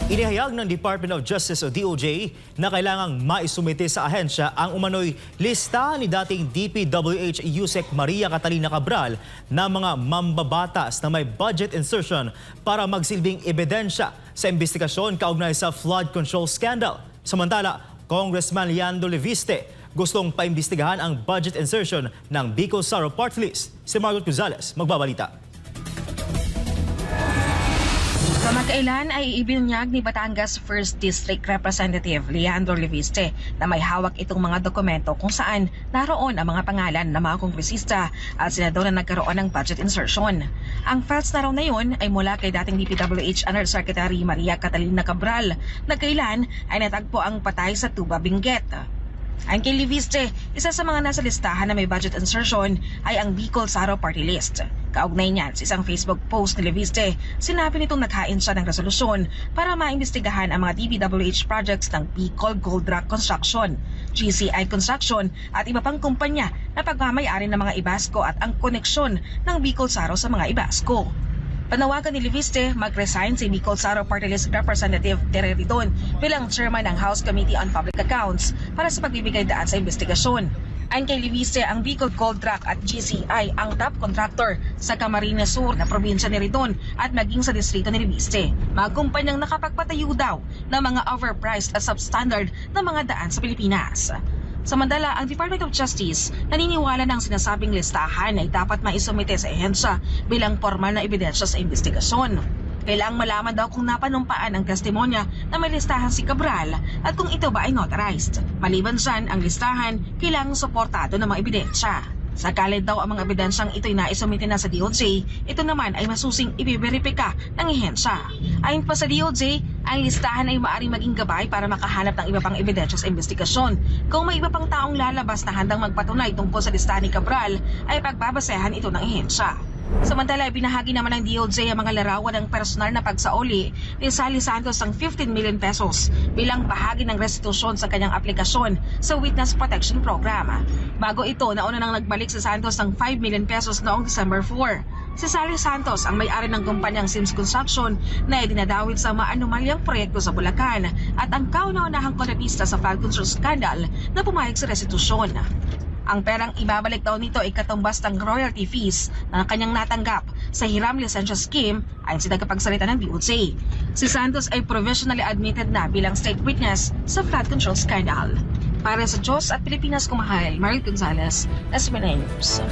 Inihayag ng Department of Justice o DOJ na kailangang maisumite sa ahensya ang umano'y lista ni dating DPWH Yusek Maria Catalina Cabral na mga mambabatas na may budget insertion para magsilbing ebidensya sa investigasyon kaugnay sa flood control scandal. Samantala, Congressman Leandro Leviste gustong paimbestigahan ang budget insertion ng Bicol Saro Party List. Si Margot Gonzalez magbabalita. Kamakailan ay ibinunyag ni Batangas 1st District Representative Leandro Leviste na may hawak itong mga dokumento kung saan naroon ang mga pangalan ng mga kongresista at senador na nagkaroon ng budget insertion. Ang files na raw na yun ay mula kay dating DPWH Undersecretary Maria Catalina Cabral na kailan ay natagpo ang patay sa Tuba Benguet. Ayon kay Leviste, isa sa mga nasa listahan na may budget insertion ay ang Bicol Saro Party List. Kaugnay niyan sa isang Facebook post ni Leviste, sinabi nitong naghain siya ng resolusyon para maimbestigahan ang mga DPWH projects ng Bicol Gold Rock Construction, GCI Construction at iba pang kumpanya na pagmamayari ng mga Ibasco at ang koneksyon ng Bicol Saro sa mga Ibasco. Panawagan ni Leviste mag-resign si Bicol Saro Party List Representative Tere Ridon bilang chairman ng House Committee on Public Accounts para sa pagbibigay daan sa investigasyon. Ayon kay Leviste, ang Bicol Gold Rock at GCI ang top contractor sa Camarines Sur na probinsya ni Ridon at maging sa distrito ni Leviste. Mga kumpanyang nakapagpatayo daw ng mga overpriced at substandard na mga daan sa Pilipinas. Samantala, ang Department of Justice naniniwala na ang sinasabing listahan ay dapat maisumite sa ehensya bilang formal na ebidensya sa investigasyon. Kailangang malaman daw kung napanumpaan ang testimonya na may listahan si Cabral at kung ito ba ay notarized. Maliban dyan, ang listahan kailangang suportado ng mga ebidensya. Sakalit daw ang mga ebidensyang ito'y naisumite na sa DOJ, ito naman ay masusing ibiberipika ng ehensya. Ayon pa sa DOJ, ang listahan ay maaaring maging gabay para makahanap ng iba pang ebidensya sa investigasyon. Kung may iba pang taong lalabas na handang magpatunay tungkol sa listahan ni Cabral, ay pagbabasehan ito ng ehensya. Samantala, binahagi naman ng DOJ ang mga larawan ng personal na pagsauli ni Sally Santos ng 15 million pesos bilang bahagi ng restitusyon sa kanyang aplikasyon sa Witness Protection Program. Bago ito, nauna nang nagbalik si Santos ng 5 million pesos noong December 4. Si Sally Santos ang may-ari ng kumpanyang Sims Construction na idinadawit sa maanumalyang proyekto sa Bulacan at ang kauna-unahang kontratista sa flood control scandal na pumayag sa restitusyon. Ang perang ibabalik daw nito ay katumbas ng royalty fees na kanyang natanggap sa Hiram Lisensya Scheme ayon sa tagapagsalita ng DOJ. Si Santos ay provisionally admitted na bilang state witness sa flood control scandal. Para sa Diyos at Pilipinas kumahal, Margot Gonzalez, SMNI News.